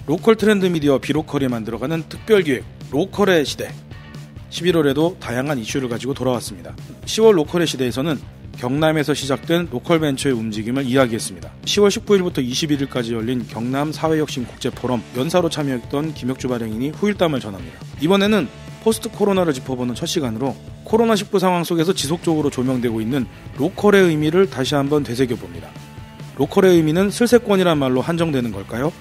로컬 트렌드 미디어 비로컬이 만들어가는 특별기획 로컬의 시대. 11월에도 다양한 이슈를 가지고 돌아왔습니다. 10월 로컬의 시대에서는 경남에서 시작된 로컬 벤처의 움직임을 이야기했습니다. 10월 19일부터 21일까지 열린 경남 사회혁신 국제포럼 연사로 참여했던 김혁주 발행인이 후일담을 전합니다. 이번에는 포스트 코로나를 짚어보는 첫 시간으로 코로나19 상황 속에서 지속적으로 조명되고 있는 로컬의 의미를 다시 한번 되새겨봅니다. 로컬의 의미는 슬세권이란 말로 한정되는 걸까요?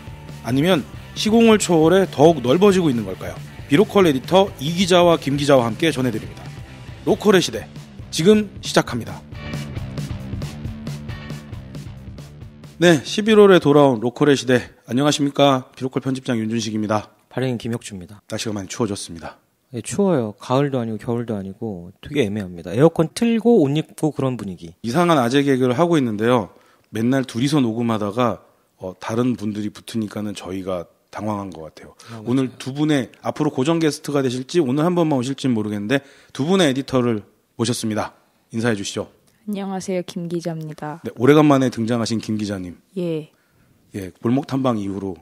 아니면 시공을 초월해 더욱 넓어지고 있는 걸까요? 비로컬 에디터 이 기자와 김 기자와 함께 전해드립니다. 로컬의 시대, 지금 시작합니다. 네, 11월에 돌아온 로컬의 시대. 안녕하십니까? 비로컬 편집장 윤준식입니다. 발행인 김혁주입니다. 날씨가 많이 추워졌습니다. 네, 추워요. 가을도 아니고 겨울도 아니고 되게 애매합니다. 에어컨 틀고 옷 입고 그런 분위기. 이상한 아재 개그를 하고 있는데요. 맨날 둘이서 녹음하다가 다른 분들이 붙으니까는 저희가 당황한 것 같아요. 오늘 두 분의 앞으로 고정 게스트가 되실지 오늘 한 번만 오실지는 모르겠는데 두 분의 에디터를 모셨습니다. 인사해 주시죠. 안녕하세요. 김 기자입니다. 네, 오래간만에 등장하신 김 기자님. 예. 예, 골목 탐방 이후로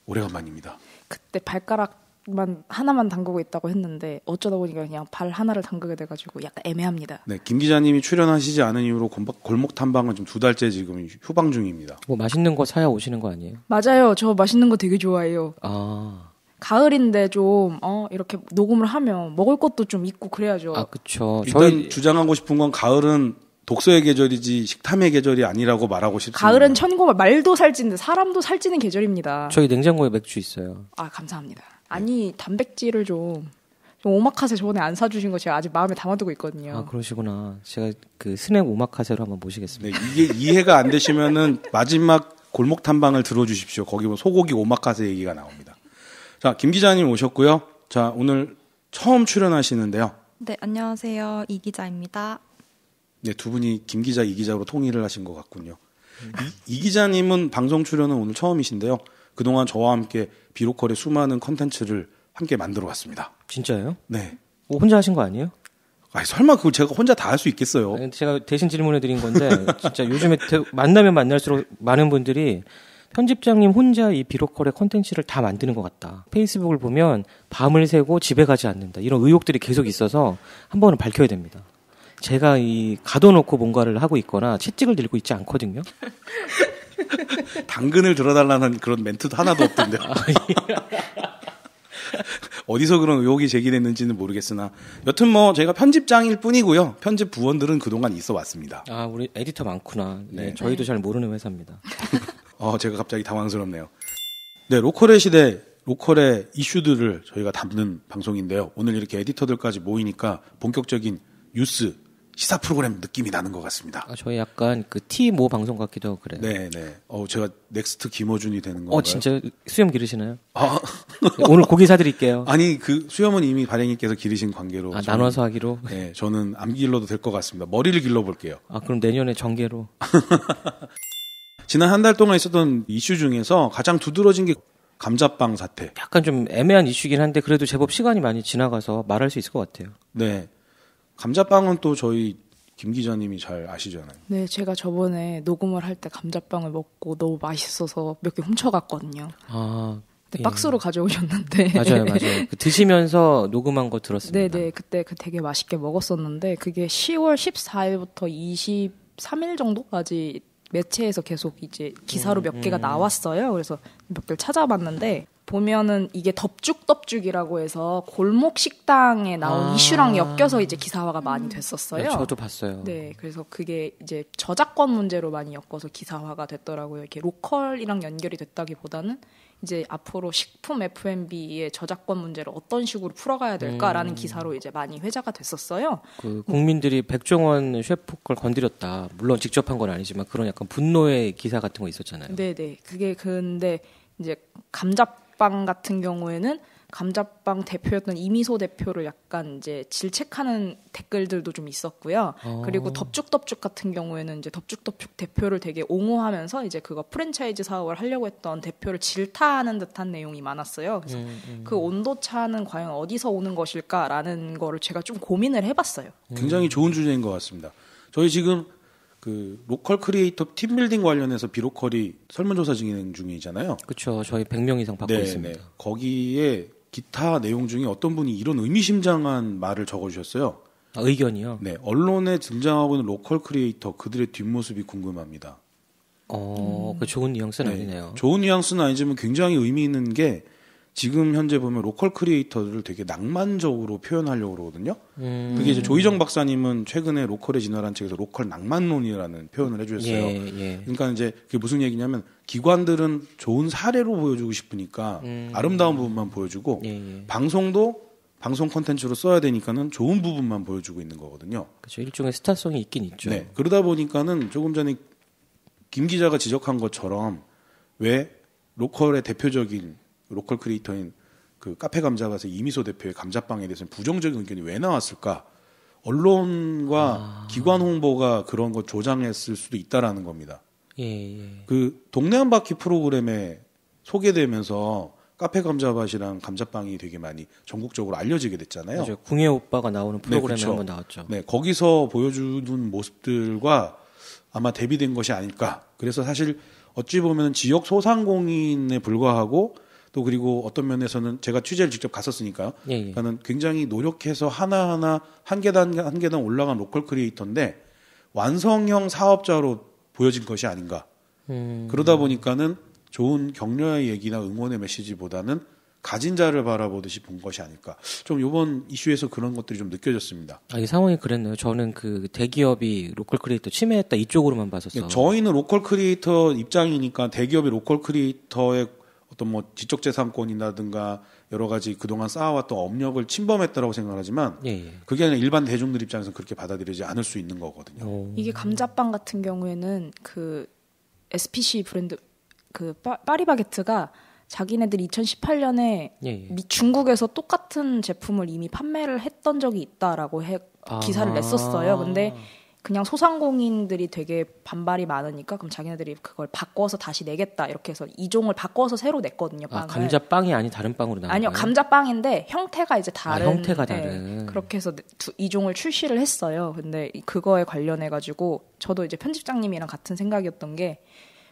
오래간만입니다. 그때 발가락만 하나만 담그고 있다고 했는데 어쩌다 보니까 그냥 발 하나를 담그게 돼가지고 약간 애매합니다. 네, 김 기자님이 출연하시지 않은 이후로 골목 탐방은 좀 2달째 지금 휴방 중입니다. 뭐 맛있는 거 사야 오시는 거 아니에요? 맞아요. 저 맛있는 거 되게 좋아해요. 아. 가을인데 좀 이렇게 녹음을 하면 먹을 것도 좀 있고 그래야죠. 아, 그쵸. 일단 주장하고 싶은 건 가을은 독서의 계절이지 식탐의 계절이 아니라고 말하고 싶습니다. 가을은 말도 살찌는데 사람도 살찌는 계절입니다. 저희 냉장고에 맥주 있어요. 아, 감사합니다. 아니, 단백질을 좀 오마카세 저번에 안 사주신 거 제가 아직 마음에 담아두고 있거든요. 아, 그러시구나. 제가 그 스낵 오마카세로 한번 모시겠습니다. 네, 이게 이해가 안 되시면은 마지막 골목 탐방을 들어주십시오. 거기 뭐 소고기 오마카세 얘기가 나옵니다. 자, 김 기자님 오셨고요. 자, 오늘 처음 출연하시는데요. 네, 안녕하세요. 이 기자입니다. 네, 두 분이 김 기자, 이 기자로 통일을 하신 것 같군요. 이 기자님은 방송 출연은 오늘 처음이신데요. 그동안 저와 함께 비로컬의 수많은 컨텐츠를 함께 만들어 왔습니다. 진짜요? 네. 혼자 하신 거 아니에요? 아니, 설마 그걸 제가 혼자 다 할 수 있겠어요? 아니, 제가 대신 질문해 드린 건데 진짜 요즘에 만나면 만날수록 많은 분들이 편집장님 혼자 이 비로컬의 컨텐츠를 다 만드는 것 같다. 페이스북을 보면 밤을 새고 집에 가지 않는다. 이런 의혹들이 계속 있어서 한 번은 밝혀야 됩니다. 제가 이 가둬놓고 뭔가를 하고 있거나 채찍을 들고 있지 않거든요. 당근을 들어달라는 그런 멘트도 하나도 없던데요. 어디서 그런 의혹이 제기됐는지는 모르겠으나 여튼 뭐 제가 편집장일 뿐이고요. 편집 부원들은 그동안 있어 왔습니다. 아, 우리 에디터 많구나. 네, 네. 저희도 잘 모르는 회사입니다. 제가 갑자기 당황스럽네요. 네, 로컬의 시대, 로컬의 이슈들을 저희가 담는 방송인데요. 오늘 이렇게 에디터들까지 모이니까 본격적인 뉴스, 시사 프로그램 느낌이 나는 것 같습니다. 아, 저희 약간 그 T-모 방송 같기도 하고 그래요. 네, 네. 제가 넥스트 김어준이 되는 건가요? 진짜 수염 기르시나요? 아. 네, 오늘 고기 사드릴게요. 아니, 그 수염은 이미 발행님께서 기르신 관계로. 아, 나눠서 하기로? 네, 저는 안 길러도 될 것 같습니다. 머리를 길러볼게요. 아, 그럼 내년에 정계로. 지난 한 달 동안 있었던 이슈 중에서 가장 두드러진 게 감자빵 사태. 약간 좀 애매한 이슈긴 한데 그래도 제법 시간이 많이 지나가서 말할 수 있을 것 같아요. 네. 감자빵은 또 저희 김 기자님이 잘 아시잖아요. 네, 제가 저번에 녹음을 할 때 감자빵을 먹고 너무 맛있어서 몇 개 훔쳐갔거든요. 아, 네, 예. 박스로 가져오셨는데. 맞아요. 그 드시면서 녹음한 거 들었습니다. 네네, 그때 되게 맛있게 먹었었는데 그게 10월 14일부터 23일 정도까지 매체에서 계속 이제 기사로 몇 개가 나왔어요. 그래서 몇 개를 찾아봤는데 보면은 이게 덥죽덥죽이라고 해서 골목 식당에 나온 이슈랑 엮여서 이제 기사화가 많이 됐었어요. 네, 저도 봤어요. 네, 그래서 그게 이제 저작권 문제로 많이 엮어서 기사화가 됐더라고요. 이렇게 로컬이랑 연결이 됐다기보다는 이제 앞으로 식품 F&B의 저작권 문제를 어떤 식으로 풀어가야 될까라는 기사로 이제 많이 회자가 됐었어요. 그 국민들이 백종원 셰프 걸 건드렸다. 물론 직접 한 건 아니지만 그런 약간 분노의 기사 같은 거 있었잖아요. 네네. 그게 근데 이제 감자빵 같은 경우에는 감자빵 대표였던 이미소 대표를 약간 이제 질책하는 댓글들도 좀 있었고요. 그리고 덥죽덥죽 같은 경우에는 이제 덥죽덥죽 대표를 되게 옹호하면서 이제 그거 프랜차이즈 사업을 하려고 했던 대표를 질타하는 듯한 내용이 많았어요. 그래서 그 온도차는 과연 어디서 오는 것일까라는 거를 제가 좀 고민을 해봤어요. 굉장히 좋은 주제인 것 같습니다. 저희 지금 그 로컬 크리에이터 팀빌딩 관련해서 비로컬이 설문조사 진행 중이잖아요. 그렇죠. 저희 100명 이상 받고 있습니다. 거기에 기타 내용 중에 어떤 분이 이런 의미심장한 말을 적어주셨어요. 의견이요? 네, 언론에 등장하고 있는 로컬 크리에이터 그들의 뒷모습이 궁금합니다. 그 좋은 뉘앙스는 아니네요. 좋은 뉘앙스는 아니지만 굉장히 의미 있는 게 지금 현재 보면 로컬 크리에이터들을 되게 낭만적으로 표현하려고 그러거든요. 그게 이제 조희정 박사님은 최근에 로컬의 진화라는 책에서 로컬 낭만론이라는 표현을 해주셨어요. 그러니까 이제 그게 무슨 얘기냐면 기관들은 좋은 사례로 보여주고 싶으니까 아름다운 부분만 보여주고 방송도 방송 콘텐츠로 써야 되니까는 좋은 부분만 보여주고 있는 거거든요. 그렇죠. 일종의 스타성이 있긴 있죠. 네. 그러다 보니까는 조금 전에 김 기자가 지적한 것처럼 왜 로컬의 대표적인 로컬 크리에이터인 그 카페 감자밭의 이미소 대표의 감자빵에 대해서는 부정적인 의견이 왜 나왔을까? 언론과 기관 홍보가 그런 거 조장했을 수도 있다라는 겁니다. 그 동네 한 바퀴 프로그램에 소개되면서 카페 감자밭이랑 감자빵이 되게 많이 전국적으로 알려지게 됐잖아요. 맞아요. 궁예 오빠가 나오는 프로그램에 그렇죠. 한번 나왔죠. 네, 거기서 보여주는 모습들과 아마 대비된 것이 아닐까. 그래서 사실 어찌 보면 지역 소상공인에 불과하고 또 그리고 어떤 면에서는 제가 취재를 직접 갔었으니까요. 그러니까는 굉장히 노력해서 하나하나 한 계단 올라간 로컬 크리에이터인데 완성형 사업자로 보여진 것이 아닌가. 그러다 보니까는 좋은 격려의 얘기나 응원의 메시지보다는 가진 자를 바라보듯이 본 것이 아닐까. 좀 이번 이슈에서 그런 것들이 좀 느껴졌습니다. 이 상황이 그랬네요. 저는 그 대기업이 로컬 크리에이터 침해했다 이쪽으로만 봤었어요. 네, 저희는 로컬 크리에이터 입장이니까 대기업이 로컬 크리에이터의 어떤 뭐 지적재산권이라든가 여러 가지 그동안 쌓아왔던 업력을 침범했다라고 생각하지만 그게 아니라 일반 대중들 입장에서는 그렇게 받아들이지 않을 수 있는 거거든요. 이게 감자빵 같은 경우에는 그 SPC 브랜드 그 파리바게트가 자기네들이 2018년에 중국에서 똑같은 제품을 이미 판매를 했던 적이 있다라고 기사를 냈었어요. 근데 그냥 소상공인들이 되게 반발이 많으니까 그럼 자기네들이 그걸 바꿔서 다시 내겠다 이렇게 해서 이종을 바꿔서 새로 냈거든요. 빵을. 감자빵이 아닌 다른 빵으로 나온 아니요, 거예요? 감자빵인데 형태가 이제 다른. 형태가 다른. 그렇게 해서 이종을 출시를 했어요. 근데 그거에 관련해 가지고 저도 이제 편집장님이랑 같은 생각이었던 게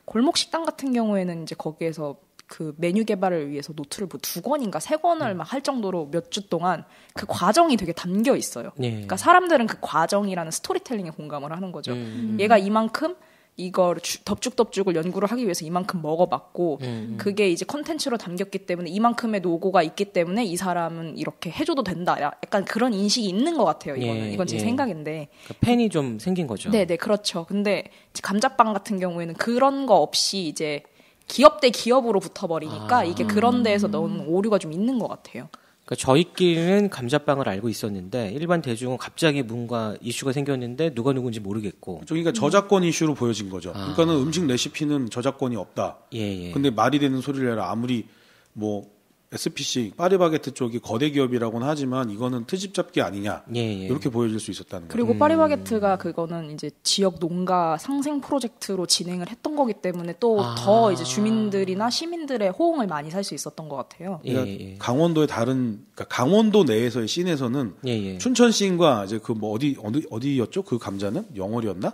골목 식당 같은 경우에는 이제 거기에서 그 메뉴 개발을 위해서 노트를 뭐 2권인가 3권을 막 할 정도로 몇 주 동안 그 과정이 되게 담겨 있어요. 그러니까 사람들은 그 과정이라는 스토리텔링에 공감을 하는 거죠. 얘가 이만큼 이걸 덥죽덥죽을 연구를 하기 위해서 이만큼 먹어봤고 그게 이제 컨텐츠로 담겼기 때문에 이만큼의 노고가 있기 때문에 이 사람은 이렇게 해줘도 된다. 약간 그런 인식이 있는 것 같아요. 이건 제 생각인데. 그러니까 팬이 좀 생긴 거죠. 네네, 그렇죠. 근데 감자빵 같은 경우에는 그런 거 없이 이제 기업 대 기업으로 붙어버리니까 이게 그런 데에서 넣은 오류가 좀 있는 것 같아요. 그러니까 저희끼리는 감자빵을 알고 있었는데 일반 대중은 갑자기 뭔가 이슈가 생겼는데 누가 누군지 모르겠고. 그러니까 저작권 이슈로 보여진 거죠. 그러니까는 음식 레시피는 저작권이 없다. 근데 말이 되는 소리를 해라. 아무리 뭐 SPC 파리바게트 쪽이 거대 기업이라고는 하지만 이거는 트집 잡기 아니냐 이렇게 보여질 수 있었다는 거예요. 그리고 파리바게트가 그거는 이제 지역 농가 상생 프로젝트로 진행을 했던 거기 때문에 또 더 이제 주민들이나 시민들의 호응을 많이 살 수 있었던 것 같아요. 그러니까 강원도의 그러니까 강원도 내에서의 씬에서는 춘천 씬과 이제 그 뭐 어디였죠? 그 감자는 영월이었나?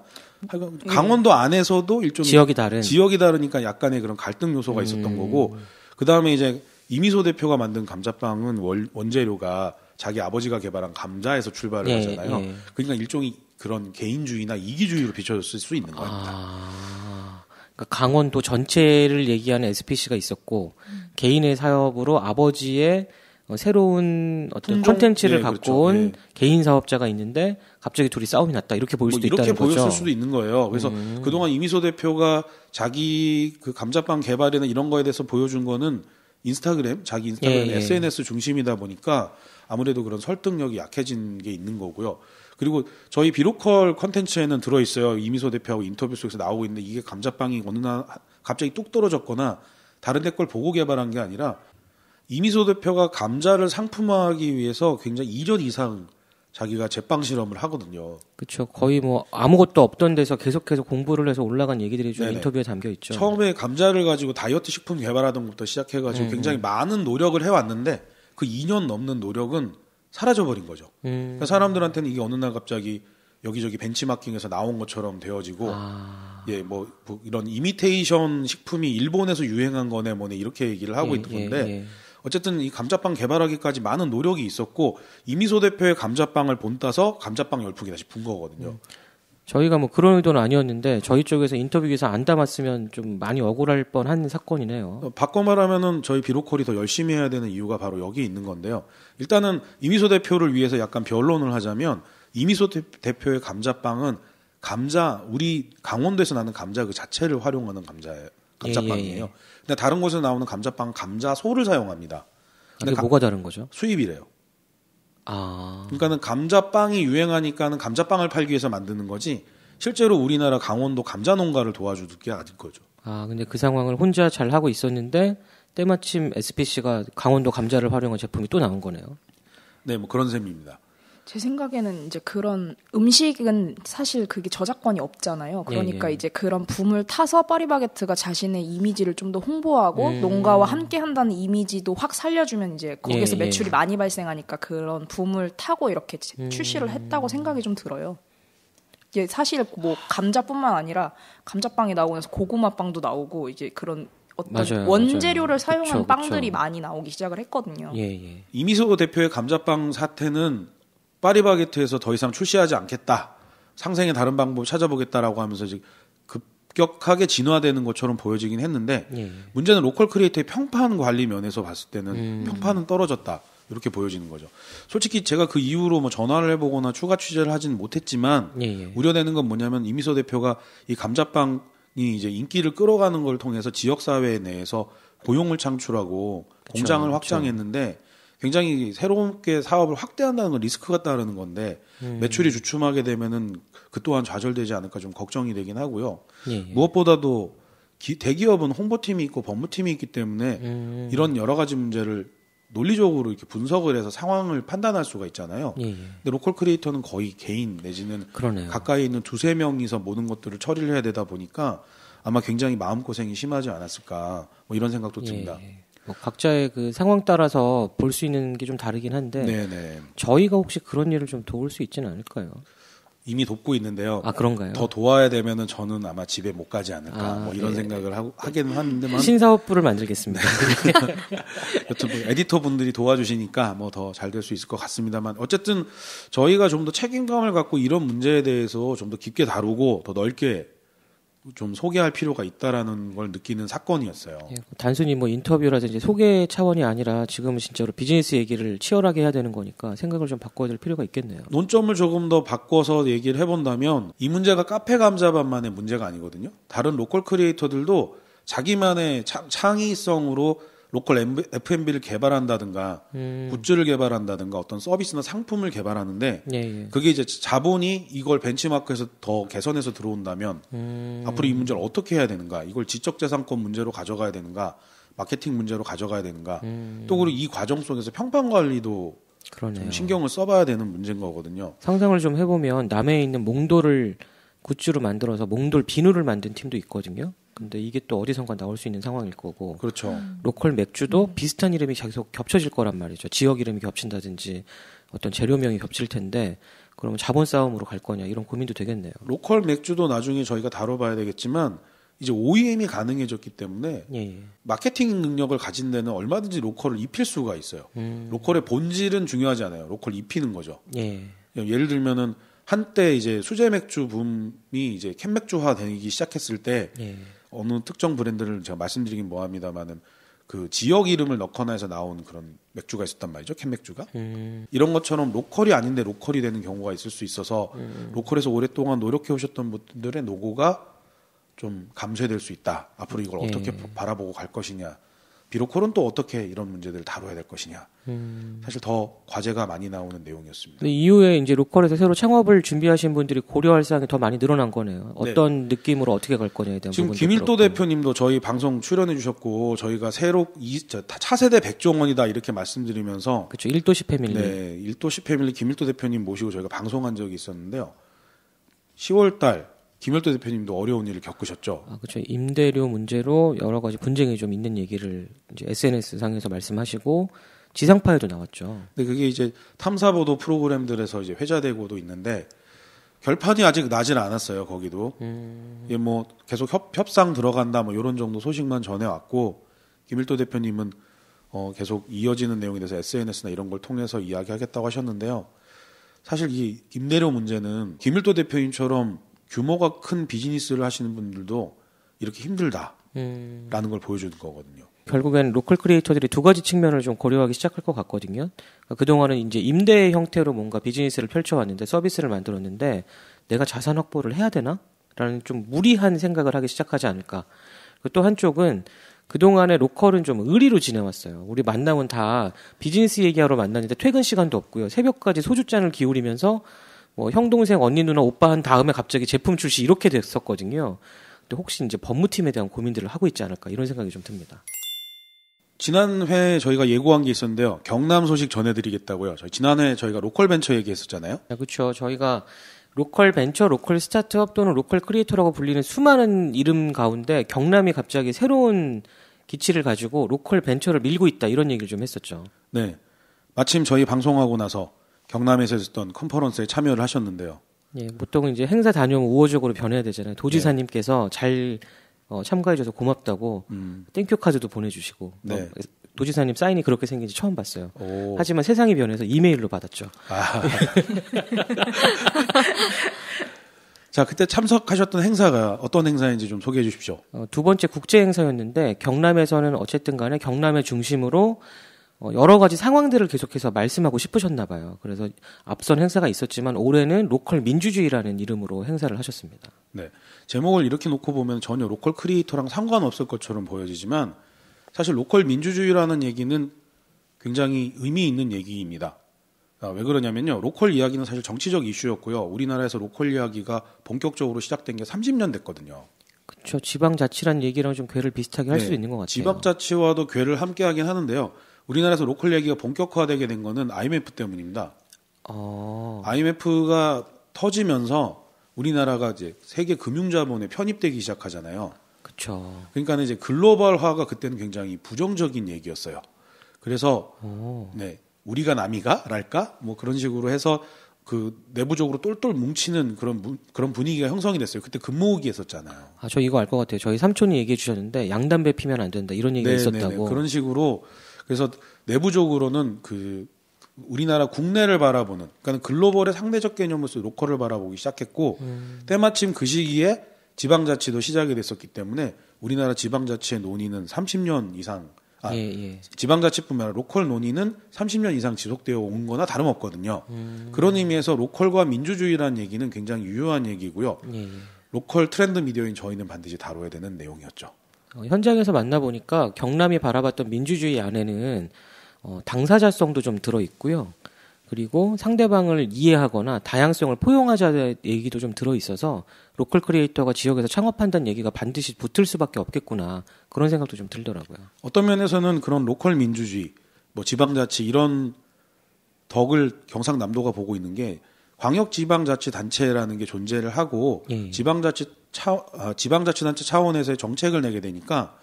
강원도 안에서도 일종의 지역이 다르니까 약간의 그런 갈등 요소가 있었던 거고 그 다음에 이제 이미소 대표가 만든 감자빵은 원재료가 자기 아버지가 개발한 감자에서 출발을 하잖아요. 그러니까 일종의 그런 개인주의나 이기주의로 비춰졌을 수 있는 겁니다. 그러니까 강원도 전체를 얘기하는 SPC가 있었고 개인의 사업으로 아버지의 새로운 어떤 콘텐츠를 갖고 온 개인 사업자가 있는데 갑자기 둘이 싸움이 났다 이렇게 보일 수도 있다는 거죠. 이렇게 보였을 수도 있는 거예요. 그래서 그동안 이미소 대표가 자기 그 감자빵 개발이나 이런 거에 대해서 보여준 거는 자기 인스타그램 SNS 중심이다 보니까 아무래도 그런 설득력이 약해진 게 있는 거고요. 그리고 저희 비로컬 컨텐츠에는 들어있어요. 이미소 대표하고 인터뷰 속에서 나오고 있는데 이게 감자빵이 어느 날 갑자기 뚝 떨어졌거나 다른 데 걸 보고 개발한 게 아니라 이미소 대표가 감자를 상품화하기 위해서 굉장히 2년 이상 자기가 제빵 실험을 하거든요. 그렇죠. 거의 뭐 아무것도 없던 데서 계속해서 공부를 해서 올라간 얘기들이 좀 인터뷰에 담겨 있죠. 처음에 감자를 가지고 다이어트 식품 개발하던 것부터 시작해가지고 굉장히 많은 노력을 해왔는데 그 2년 넘는 노력은 사라져버린 거죠. 그러니까 사람들한테는 이게 어느 날 갑자기 여기저기 벤치마킹에서 나온 것처럼 되어지고 예, 뭐 이런 이미테이션 식품이 일본에서 유행한 거네 뭐네 이렇게 얘기를 하고 있는데 어쨌든 이 감자빵 개발하기까지 많은 노력이 있었고 이미소 대표의 감자빵을 본따서 감자빵 열풍이 다시 분 거거든요. 저희가 뭐 그런 의도는 아니었는데 저희 쪽에서 인터뷰 기사 안 담았으면 좀 많이 억울할 뻔한 사건이네요. 바꿔 말하면은 저희 비로콜이 더 열심히 해야 되는 이유가 바로 여기 있는 건데요. 일단은 이미소 대표를 위해서 약간 변론을 하자면 이미소 대표의 감자빵은 감자 우리 강원도에서 나는 감자 그 자체를 활용하는 감자빵이에요. 근데 다른 곳에서 나오는 감자빵은 감자소를 사용합니다. 이게 뭐가 다른 거죠? 수입이래요. 그러니까는 감자빵이 유행하니까는 감자빵을 팔기 위해서 만드는 거지 실제로 우리나라 강원도 감자 농가를 도와주는 게 아닌 거죠. 근데 그 상황을 혼자 잘 하고 있었는데 때마침 SPC가 강원도 감자를 활용한 제품이 또 나온 거네요. 네, 뭐 그런 셈입니다. 제 생각에는 이제 그런 음식은 사실 그게 저작권이 없잖아요. 그러니까 이제 그런 붐을 타서 파리바게트가 자신의 이미지를 좀 더 홍보하고 농가와 함께 한다는 이미지도 확 살려주면 이제 거기서 매출이 많이 발생하니까 그런 붐을 타고 이렇게 출시를 했다고 생각이 좀 들어요. 이게 사실 뭐 감자뿐만 아니라 감자빵이 나오고 나서 고구마빵도 나오고 이제 그런 어떤 원재료를 사용한 빵들이 많이 나오기 시작을 했거든요. 이미소 대표의 감자빵 사태는 파리바게트에서 더 이상 출시하지 않겠다. 상생의 다른 방법 찾아보겠다라고 하면서 이제 급격하게 진화되는 것처럼 보여지긴 했는데 문제는 로컬 크리에이터의 평판 관리 면에서 봤을 때는 평판은 떨어졌다. 이렇게 보여지는 거죠. 솔직히 제가 그 이후로 뭐 전화를 해보거나 추가 취재를 하진 못했지만 우려되는 건 뭐냐면 이미소 대표가 이 감자빵이 이제 인기를 끌어가는 걸 통해서 지역사회 내에서 고용을 창출하고 공장을 확장했는데 굉장히 새롭게 사업을 확대한다는 건 리스크가 따르는 건데 매출이 주춤하게 되면은 그 또한 좌절되지 않을까 좀 걱정이 되긴 하고요. 무엇보다도 대기업은 홍보팀이 있고 법무팀이 있기 때문에 이런 여러 가지 문제를 논리적으로 이렇게 분석을 해서 상황을 판단할 수가 있잖아요. 근데 로컬 크리에이터는 거의 개인 내지는 가까이 있는 2-3명이서 모든 것들을 처리를 해야 되다 보니까 아마 굉장히 마음고생이 심하지 않았을까 뭐 이런 생각도 듭니다. 뭐 각자의 그 상황 따라서 볼 수 있는 게 좀 다르긴 한데 저희가 혹시 그런 일을 좀 도울 수 있지는 않을까요? 이미 돕고 있는데요. 그런가요? 더 도와야 되면은 저는 아마 집에 못 가지 않을까 뭐 이런 생각을 하기는 하는데만 신사업부를 만들겠습니다. 여튼 뭐 에디터 분들이 도와주시니까 뭐 더 잘 될 수 있을 것 같습니다만 어쨌든 저희가 좀 더 책임감을 갖고 이런 문제에 대해서 좀 더 깊게 다루고 더 넓게 좀 소개할 필요가 있다라는 걸 느끼는 사건이었어요. 단순히 뭐 인터뷰라든지 소개 차원이 아니라 지금은 진짜로 비즈니스 얘기를 치열하게 해야 되는 거니까 생각을 좀 바꿔야 될 필요가 있겠네요. 논점을 조금 더 바꿔서 얘기를 해본다면 이 문제가 카페 감자밥만의 문제가 아니거든요. 다른 로컬 크리에이터들도 자기만의 창의성으로 로컬 F&B를 개발한다든가 굿즈를 개발한다든가 어떤 서비스나 상품을 개발하는데 그게 이제 자본이 이걸 벤치마크에서 더 개선해서 들어온다면 앞으로 이 문제를 어떻게 해야 되는가, 이걸 지적재산권 문제로 가져가야 되는가, 마케팅 문제로 가져가야 되는가, 또 그리고 이 과정 속에서 평판 관리도 좀 신경을 써봐야 되는 문제인 거거든요. 상상을 좀 해보면 남해에 있는 몽돌을 굿즈로 만들어서 몽돌 비누를 만든 팀도 있거든요. 근데 이게 또 어디선가 나올 수 있는 상황일 거고. 그렇죠. 로컬 맥주도 비슷한 이름이 계속 겹쳐질 거란 말이죠. 지역 이름이 겹친다든지 어떤 재료명이 겹칠 텐데 그러면 자본 싸움으로 갈 거냐 이런 고민도 되겠네요. 로컬 맥주도 나중에 저희가 다뤄봐야 되겠지만 이제 OEM이 가능해졌기 때문에 마케팅 능력을 가진 데는 얼마든지 로컬을 입힐 수가 있어요. 로컬의 본질은 중요하지 않아요. 로컬 입히는 거죠. 예를 들면은 한때 이제 수제 맥주 붐이 이제 캔 맥주화 되기 시작했을 때 어느 특정 브랜드를 제가 말씀드리긴 뭐합니다만은 그 지역 이름을 넣거나 해서 나온 그런 맥주가 있었단 말이죠. 캔 맥주가. 이런 것처럼 로컬이 아닌데 로컬이 되는 경우가 있을 수 있어서 로컬에서 오랫동안 노력해 오셨던 분들의 노고가 좀 감쇄될 수 있다. 앞으로 이걸 어떻게 바라보고 갈 것이냐. 비로콜은 또 어떻게 이런 문제들을 다뤄야 될 것이냐. 사실 더 과제가 많이 나오는 내용이었습니다. 근데 이후에 이제 로컬에서 새로 창업을 준비하신 분들이 고려할 사항이 더 많이 늘어난 거네요. 어떤 느낌으로 어떻게 갈 거냐에 대한 지금 김일도 대표님도 저희 방송 출연해 주셨고 저희가 새로 차세대 백종원이다 이렇게 말씀드리면서 그렇죠. 1도시 패밀리. 네, 1도시 패밀리 김일도 대표님 모시고 저희가 방송한 적이 있었는데요. 10월 달 김일도 대표님도 어려운 일을 겪으셨죠. 그렇죠. 임대료 문제로 여러 가지 분쟁이 좀 있는 얘기를 이제 SNS 상에서 말씀하시고 지상파에도 나왔죠. 근데 그게 이제 탐사보도 프로그램들에서 이제 회자되고도 있는데 결판이 아직 나질 않았어요. 거기도. 예, 뭐 계속 협상 들어간다 뭐 이런 정도 소식만 전해왔고 김일도 대표님은 계속 이어지는 내용에 대해서 SNS나 이런 걸 통해서 이야기하겠다고 하셨는데요. 사실 이 임대료 문제는 김일도 대표님처럼 규모가 큰 비즈니스를 하시는 분들도 이렇게 힘들다라는 걸 보여주는 거거든요. 결국엔 로컬 크리에이터들이 두 가지 측면을 좀 고려하기 시작할 것 같거든요. 그러니까 그동안은 이제 임대 형태로 뭔가 비즈니스를 펼쳐왔는데 서비스를 만들었는데 내가 자산 확보를 해야 되나? 라는 좀 무리한 생각을 하기 시작하지 않을까. 또 한쪽은 그동안에 로컬은 좀 의리로 지내왔어요. 우리 만나면 다 비즈니스 얘기하러 만났는데 퇴근 시간도 없고요. 새벽까지 소주잔을 기울이면서 뭐 형, 동생, 언니, 누나, 오빠 한 다음에 갑자기 제품 출시 이렇게 됐었거든요. 근데 혹시 이제 법무팀에 대한 고민들을 하고 있지 않을까 이런 생각이 좀 듭니다. 지난 회에 저희가 예고한 게 있었는데요. 경남 소식 전해드리겠다고요. 지난해 저희가 로컬 벤처 얘기했었잖아요. 네, 그렇죠. 저희가 로컬 벤처, 로컬 스타트업 또는 로컬 크리에이터라고 불리는 수많은 이름 가운데 경남이 갑자기 새로운 기치를 가지고 로컬 벤처를 밀고 있다 이런 얘기를 좀 했었죠. 네. 마침 저희 방송하고 나서 경남에서 있었던 컨퍼런스에 참여를 하셨는데요. 예, 보통은 이제 행사 다녀오면 우호적으로 변해야 되잖아요. 도지사님께서 잘 참가해줘서 고맙다고 땡큐 카드도 보내주시고 네. 도지사님 사인이 그렇게 생긴지 처음 봤어요. 오. 하지만 세상이 변해서 이메일로 받았죠. 아. 자, 그때 참석하셨던 행사가 어떤 행사인지 좀 소개해 주십시오. 두 번째 국제 행사였는데 경남에서는 어쨌든 간에 경남의 중심으로 여러 가지 상황들을 계속해서 말씀하고 싶으셨나 봐요. 그래서 앞선 행사가 있었지만 올해는 로컬 민주주의라는 이름으로 행사를 하셨습니다. 네. 제목을 이렇게 놓고 보면 전혀 로컬 크리에이터랑 상관없을 것처럼 보여지지만 사실 로컬 민주주의라는 얘기는 굉장히 의미 있는 얘기입니다. 왜 그러냐면요. 로컬 이야기는 사실 정치적 이슈였고요. 우리나라에서 로컬 이야기가 본격적으로 시작된 게 30년 됐거든요. 그렇죠. 지방자치란 얘기랑 좀 궤를 비슷하게 할 네. 수도 있는 것 같아요. 지방자치와도 궤를 함께 하긴 하는데요. 우리나라에서 로컬 얘기가 본격화되게 된 거는 IMF 때문입니다. IMF가 터지면서 우리나라가 이제 세계 금융자본에 편입되기 시작하잖아요. 그렇죠. 그러니까 이제 글로벌화가 그때는 굉장히 부정적인 얘기였어요. 그래서 네. 우리가 남이가랄까? 뭐 그런 식으로 해서 그 내부적으로 똘똘 뭉치는 그런 분위기가 형성이 됐어요. 그때 금모으기 했었잖아요. 아, 저 이거 알 것 같아요. 저희 삼촌이 얘기해 주셨는데 양담배 피면 안 된다 이런 얘기가 있었다고. 그런 식으로 그래서 내부적으로는 그 우리나라 국내를 바라보는 그러니까 글로벌의 상대적 개념으로서 로컬을 바라보기 시작했고 때마침 그 시기에 지방자치도 시작이 됐었기 때문에 우리나라 지방자치의 논의는 30년 이상 지방자치뿐만 아니라 로컬 논의는 30년 이상 지속되어 온 거나 다름없거든요. 그런 의미에서 로컬과 민주주의라는 얘기는 굉장히 유효한 얘기고요. 로컬 트렌드 미디어인 저희는 반드시 다뤄야 되는 내용이었죠. 현장에서 만나보니까 경남이 바라봤던 민주주의 안에는 당사자성도 좀 들어있고요. 그리고 상대방을 이해하거나 다양성을 포용하자는 얘기도 좀 들어있어서 로컬 크리에이터가 지역에서 창업한다는 얘기가 반드시 붙을 수밖에 없겠구나 그런 생각도 좀 들더라고요. 어떤 면에서는 그런 로컬 민주주의, 뭐 지방자치 이런 덕을 경상남도가 보고 있는 게 광역지방자치단체라는 게 존재를 하고 지방자치단체 차원에서의 정책을 내게 되니까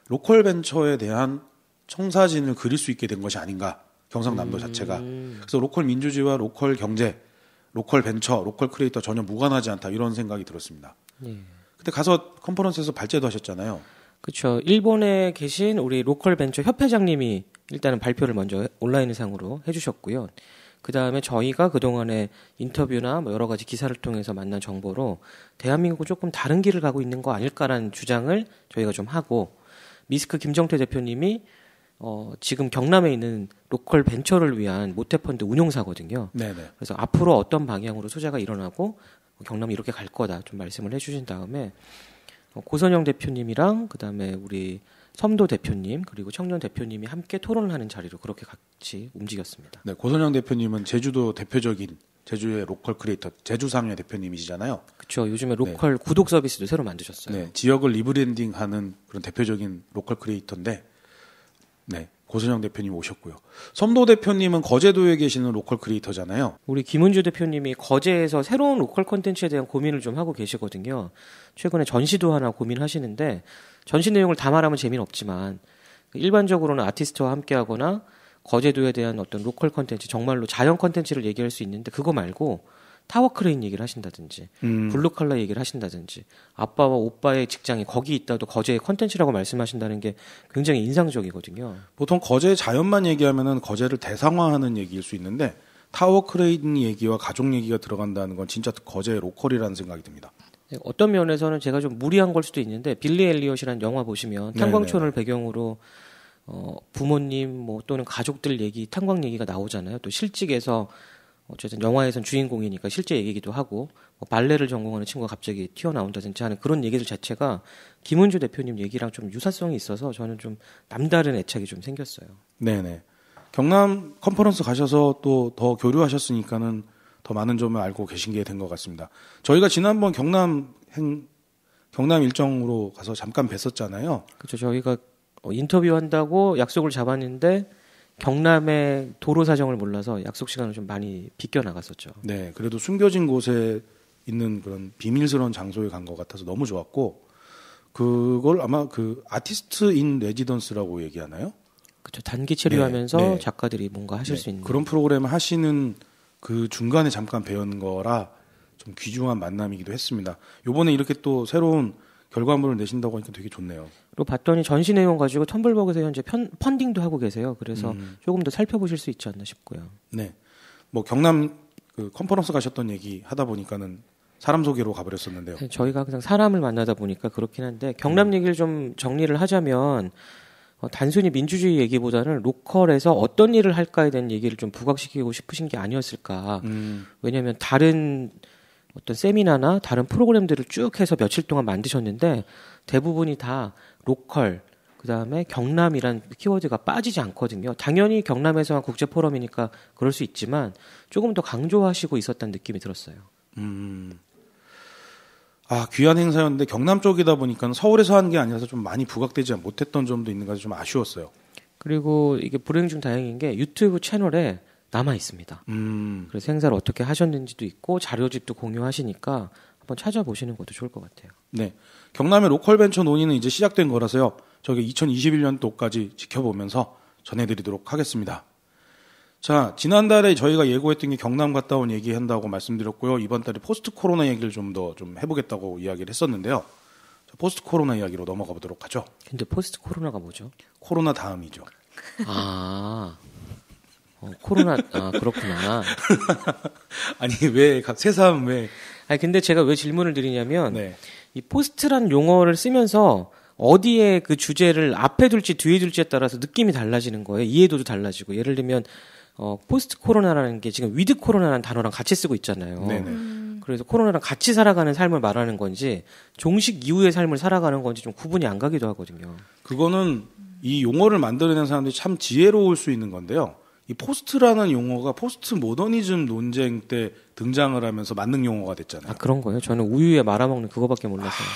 로컬 벤처에 대한 청사진을 그릴 수 있게 된 것이 아닌가 경상남도 자체가. 그래서 로컬 민주주의와 로컬 경제, 로컬 벤처, 로컬 크리에이터 전혀 무관하지 않다 이런 생각이 들었습니다. 그때 가서 컨퍼런스에서 발제도 하셨잖아요. 그렇죠. 일본에 계신 우리 로컬 벤처 협회장님이 일단은 발표를 먼저 온라인상으로 해주셨고요. 그 다음에 저희가 그동안에 인터뷰나 뭐 여러 가지 기사를 통해서 만난 정보로 대한민국은 조금 다른 길을 가고 있는 거 아닐까라는 주장을 저희가 좀 하고 미스크 김정태 대표님이 지금 경남에 있는 로컬 벤처를 위한 모태펀드 운용사거든요. 네네. 그래서 앞으로 어떤 방향으로 투자가 일어나고 경남이 이렇게 갈 거다 좀 말씀을 해주신 다음에 고선영 대표님이랑 그다음에 우리 섬도 대표님 그리고 청년 대표님이 함께 토론을 하는 자리로 그렇게 같이 움직였습니다. 네, 고선영 대표님은 제주도 대표적인 제주의 로컬 크리에이터 제주상의 대표님이시잖아요. 그렇죠. 요즘에 로컬 구독 서비스도 새로 만드셨어요. 네, 지역을 리브랜딩하는 그런 대표적인 로컬 크리에이터인데, 네, 고선영 대표님 오셨고요. 섬도 대표님은 거제도에 계시는 로컬 크리에이터잖아요. 우리 김은주 대표님이 거제에서 새로운 로컬 콘텐츠에 대한 고민을 좀 하고 계시거든요. 최근에 전시도 하나 고민하시는데 전시 내용을 다 말하면 재미는 없지만 일반적으로는 아티스트와 함께하거나 거제도에 대한 어떤 로컬 콘텐츠 정말로 자연 콘텐츠를 얘기할 수 있는데 그거 말고 타워 크레인 얘기를 하신다든지 블루칼라 얘기를 하신다든지 아빠와 오빠의 직장이 거기 있다도 거제의 컨텐츠라고 말씀하신다는 게 굉장히 인상적이거든요. 보통 거제 자연만 얘기하면은 거제를 대상화하는 얘기일 수 있는데 타워 크레인 얘기와 가족 얘기가 들어간다는 건 진짜 거제의 로컬이라는 생각이 듭니다. 어떤 면에서는 제가 좀 무리한 걸 수도 있는데 빌리 엘리엇이라는 영화 보시면 탄광촌을 배경으로 부모님 뭐 또는 가족들 얘기, 탄광 얘기가 나오잖아요. 또 실직에서 어쨌든 영화에선 주인공이니까 실제 얘기기도 하고 뭐 발레를 전공하는 친구가 갑자기 튀어나온다든지 하는 그런 얘기들 자체가 김은주 대표님 얘기랑 좀 유사성이 있어서 저는 좀 남다른 애착이 좀 생겼어요. 네네. 경남 컨퍼런스 가셔서 또 더 교류하셨으니까는 더 많은 점을 알고 계신 게 된 것 같습니다. 저희가 지난번 경남 일정으로 가서 잠깐 뵀었잖아요. 그렇죠. 저희가 인터뷰한다고 약속을 잡았는데 경남의 도로 사정을 몰라서 약속 시간을 좀 많이 비껴 나갔었죠. 네, 그래도 숨겨진 곳에 있는 그런 비밀스러운 장소에 간 것 같아서 너무 좋았고 그걸 아마 그 아티스트 인 레지던스라고 얘기하나요? 그렇죠. 단기 체류하면서 네. 작가들이 뭔가 하실 수 있는 그런 프로그램을 하시는 그 중간에 잠깐 배운 거라 좀 귀중한 만남이기도 했습니다. 요번에 이렇게 또 새로운 결과물을 내신다고 하니까 되게 좋네요. 그리고 봤더니 전시 내용 가지고 텀블벅에서 현재 펀딩도 하고 계세요. 그래서 조금 더 살펴보실 수 있지 않나 싶고요. 네, 뭐 경남 그 컨퍼런스 가셨던 얘기 하다 보니까는 사람 소개로 가버렸었는데요. 네, 저희가 항상 사람을 만나다 보니까 그렇긴 한데 경남 얘기를 좀 정리를 하자면 단순히 민주주의 얘기보다는 로컬에서 어떤 일을 할까에 대한 얘기를 좀 부각시키고 싶으신 게 아니었을까. 왜냐하면 다른 어떤 세미나나 다른 프로그램들을 쭉 해서 며칠 동안 만드셨는데 대부분이 다 로컬, 그다음에 경남이란 키워드가 빠지지 않거든요. 당연히 경남에서 한 국제 포럼이니까 그럴 수 있지만 조금 더 강조하시고 있었다는 느낌이 들었어요. 아, 귀한 행사였는데 경남 쪽이다 보니까 서울에서 하는 게 아니라서 좀 많이 부각되지 못했던 점도 있는 것 같아서 좀 아쉬웠어요. 그리고 이게 불행 중 다행인 게 유튜브 채널에 남아 있습니다. 그래서 행사를 어떻게 하셨는지도 있고 자료집도 공유하시니까 한번 찾아보시는 것도 좋을 것 같아요. 네, 경남의 로컬 벤처 논의는 이제 시작된 거라서요. 저기 2021년도까지 지켜보면서 전해드리도록 하겠습니다. 자, 지난달에 저희가 예고했던 게 경남 갔다 온 얘기 한다고 말씀드렸고요. 이번 달에 포스트 코로나 얘기를 좀 더 좀 해보겠다고 이야기를 했었는데요. 포스트 코로나 이야기로 넘어가 보도록 하죠. 근데 포스트 코로나가 뭐죠? 코로나 다음이죠. 코로나, 그렇구나. 아니, 왜, 새삼 왜. 아니, 근데 제가 왜 질문을 드리냐면, 네. 이 포스트란 용어를 쓰면서 어디에 그 주제를 앞에 둘지 뒤에 둘지에 따라서 느낌이 달라지는 거예요. 이해도도 달라지고. 예를 들면, 포스트 코로나라는 게 지금 위드 코로나라는 단어랑 같이 쓰고 있잖아요. 네네. 그래서 코로나랑 같이 살아가는 삶을 말하는 건지, 종식 이후의 삶을 살아가는 건지 좀 구분이 안 가기도 하거든요. 그거는 이 용어를 만들어낸 사람들이 참 지혜로울 수 있는 건데요. 이 포스트라는 용어가 포스트 모더니즘 논쟁 때 등장을 하면서 만능 용어가 됐잖아요. 아, 그런 거예요? 저는 우유에 말아먹는 그거밖에 몰랐어요.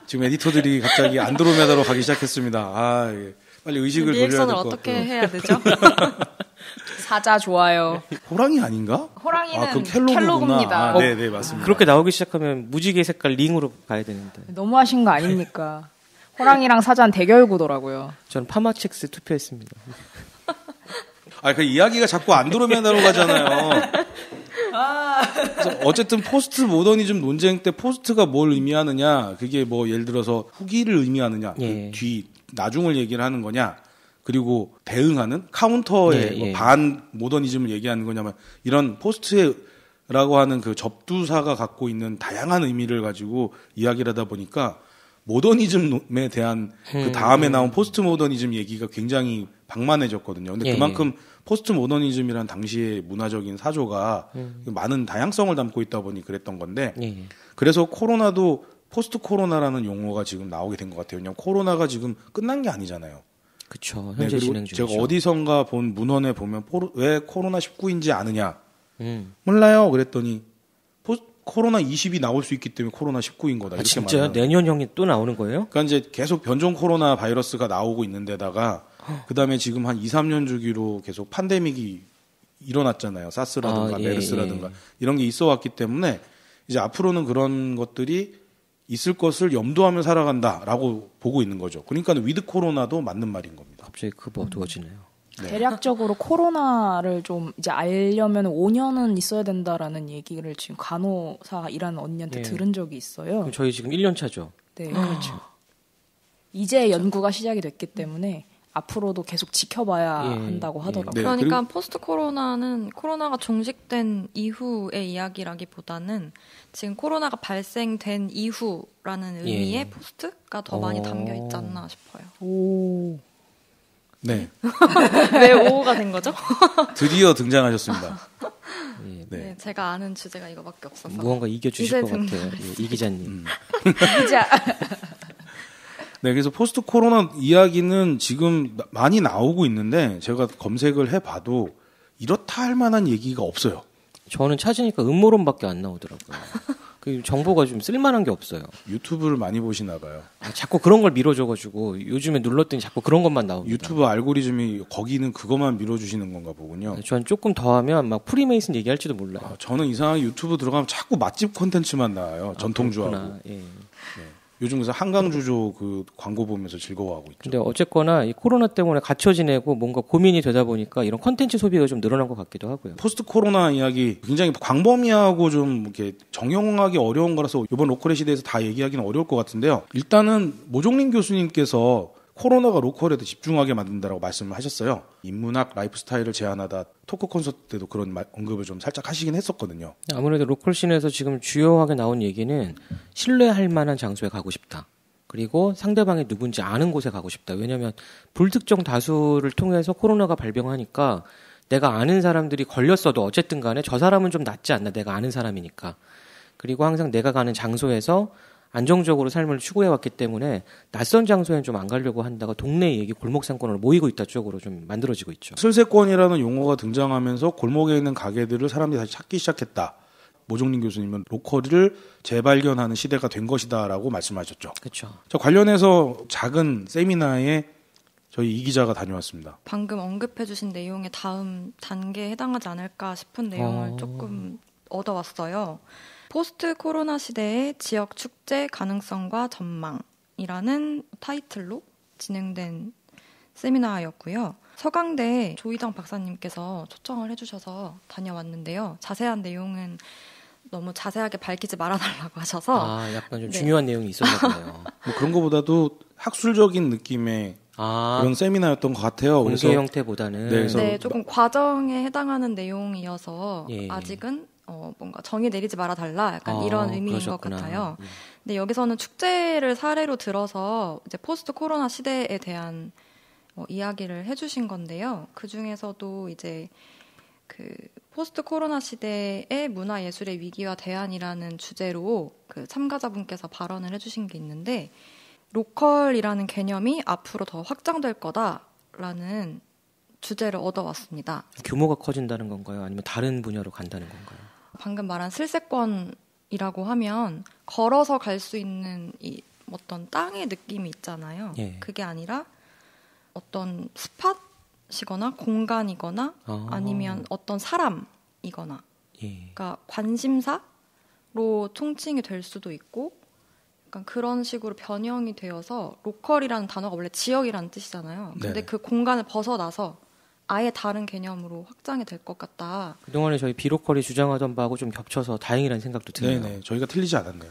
지금 에디터들이 갑자기 안드로메다로 가기 시작했습니다. 예. 빨리 의식을 돌려야 될 리액션을 것 어떻게 같고요. 해야 되죠? 사자 좋아요. 호랑이 아닌가? 호랑이는 그럼 켈로그구나. 켈로그입니다. 네, 맞습니다. 그렇게 나오기 시작하면 무지개 색깔 링으로 가야 되는데. 너무 하신 거 아닙니까? 호랑이랑 사자는 대결 구도라고요. 저는 파마첵스 투표했습니다. 그 이야기가 자꾸 안드로메다로 가잖아요. 그래서 어쨌든 포스트 모더니즘 논쟁 때 포스트가 뭘 의미하느냐, 그게 뭐 예를 들어서 후기를 의미하느냐, 예. 그 나중을 얘기를 하는 거냐, 그리고 대응하는 카운터의 예, 예. 반 모더니즘을 얘기하는 거냐면 이런 포스트라고 하는 그 접두사가 갖고 있는 다양한 의미를 가지고 이야기를 하다 보니까 모더니즘에 대한 그 다음에 나온 포스트 모더니즘 얘기가 굉장히 방만해졌거든요. 근데 예, 그만큼 포스트 모더니즘이란 당시의 문화적인 사조가 많은 다양성을 담고 있다 보니 그랬던 건데 예. 그래서 코로나도 포스트 코로나라는 용어가 지금 나오게 된 것 같아요. 왜냐하면 코로나가 지금 끝난 게 아니잖아요. 그렇죠. 네, 현재 그리고 진행 중이죠. 제가 어디선가 본 문헌에 보면 왜 코로나19인지 아느냐? 몰라요. 그랬더니 코로나 20이 나올 수 있기 때문에 코로나 19인 거다. 이렇게 진짜요? 말하는. 내년형이 또 나오는 거예요? 그러니까 이제 계속 변종 코로나 바이러스가 나오고 있는데다가 그다음에 지금 한 2, 3년 주기로 계속 팬데믹이 일어났잖아요. 사스라든가 메르스라든가 이런 게 있어 왔기 때문에 이제 앞으로는 그런 것들이 있을 것을 염두하며 살아간다라고 보고 있는 거죠. 그러니까 위드 코로나도 맞는 말인 겁니다. 갑자기 그거 어두워지네요. 네. 대략적으로 코로나를 좀 이제 알려면 5년은 있어야 된다라는 얘기를 지금 간호사 일하는 언니한테 들은 적이 있어요. 저희 지금 1년 차죠. 네, 그렇죠. 이제 연구가 시작이 됐기 때문에 앞으로도 계속 지켜봐야 한다고 하더라고요. 네, 그러니까 포스트 코로나는 코로나가 종식된 이후의 이야기라기보다는 지금 코로나가 발생된 이후라는 의미의 포스트가 더 많이 담겨 있지 않나 싶어요. 오. 네. 왜 오가 된 거죠? 드디어 등장하셨습니다. 네, 제가 아는 주제가 이거밖에 없어서. 무언가 이겨주실 것 같아요. 이 기자님. 기자. 네, 그래서 포스트 코로나 이야기는 지금 많이 나오고 있는데 제가 검색을 해봐도 이렇다 할 만한 얘기가 없어요. 저는 찾으니까 음모론밖에 안 나오더라고요. 그 정보가 좀 쓸만한 게 없어요. 유튜브를 많이 보시나 봐요. 자꾸 그런 걸 밀어줘가지고 요즘에 눌렀더니 자꾸 그런 것만 나옵니다. 유튜브 알고리즘이 거기는 그것만 밀어주시는 건가 보군요. 전 조금 더 하면 막 프리메이슨 얘기할지도 몰라요. 저는 이상하게 유튜브 들어가면 자꾸 맛집 콘텐츠만 나와요. 전통주하고. 예. 네. 요즘 그래서 한강주조 그 광고 보면서 즐거워하고 있죠. 근데 어쨌거나 이 코로나 때문에 갇혀 지내고 뭔가 고민이 되다 보니까 이런 컨텐츠 소비가 좀 늘어난 것 같기도 하고요. 포스트 코로나 이야기 굉장히 광범위하고 좀 이렇게 정형하기 어려운 거라서 이번 로컬의 시대에서 다 얘기하기는 어려울 것 같은데요. 일단은 모종린 교수님께서 코로나가 로컬에도 집중하게 만든다라고 말씀을 하셨어요. 인문학 라이프스타일을 제안하다 토크 콘서트 때도 그런 언급을 좀 살짝 하시긴 했었거든요. 아무래도 로컬 씬에서 지금 주요하게 나온 얘기는 신뢰할 만한 장소에 가고 싶다. 그리고 상대방이 누군지 아는 곳에 가고 싶다. 왜냐하면 불특정 다수를 통해서 코로나가 발병하니까 내가 아는 사람들이 걸렸어도 어쨌든 간에 저 사람은 좀 낫지 않나. 내가 아는 사람이니까. 그리고 항상 내가 가는 장소에서 안정적으로 삶을 추구해왔기 때문에 낯선 장소에는 좀 안 가려고 한다가 동네 얘기 골목 상권으로 모이고 있다 쪽으로 좀 만들어지고 있죠. 슬세권이라는 용어가 등장하면서 골목에 있는 가게들을 사람들이 다시 찾기 시작했다. 모종린 교수님은 로컬을 재발견하는 시대가 된 것이다라고 말씀하셨죠. 그렇죠. 저 관련해서 작은 세미나에 저희 이 기자가 다녀왔습니다. 방금 언급해주신 내용의 다음 단계에 해당하지 않을까 싶은 내용을 조금 얻어왔어요. 포스트 코로나 시대의 지역 축제 가능성과 전망이라는 타이틀로 진행된 세미나였고요. 서강대 조희정 박사님께서 초청을 해주셔서 다녀왔는데요. 자세한 내용은 너무 자세하게 밝히지 말아달라고 하셔서 약간 좀 중요한 내용이 있었나 보네요. 뭐 그런 것보다도 학술적인 느낌의 그런 세미나였던 것 같아요. 공개 형태보다는 네, 조금 과정에 해당하는 내용이어서 아직은 뭔가 정의 내리지 말아달라 약간 이런 의미인 그러셨구나. 것 같아요. 근데 여기서는 축제를 사례로 들어서 이제 포스트 코로나 시대에 대한 이야기를 해주신 건데요. 그 중에서도 이제 그 포스트 코로나 시대의 문화 예술의 위기와 대안이라는 주제로 그 참가자분께서 발언을 해주신 게 있는데 로컬이라는 개념이 앞으로 더 확장될 거다라는 주제를 얻어왔습니다. 규모가 커진다는 건가요? 아니면 다른 분야로 간다는 건가요? 방금 말한 슬세권이라고 하면 걸어서 갈 수 있는 이 어떤 땅의 느낌이 있잖아요. 그게 아니라 어떤 스팟이거나 공간이거나 아니면 어떤 사람이거나 그러니까 관심사로 총칭이 될 수도 있고 약간 그런 식으로 변형이 되어서 로컬이라는 단어가 원래 지역이라는 뜻이잖아요. 근데 그 공간을 벗어나서 아예 다른 개념으로 확장이 될 것 같다. 그동안에 저희 비로컬이 주장하던 바하고 좀 겹쳐서 다행이라는 생각도 드네요. 네네, 저희가 틀리지 않았네요.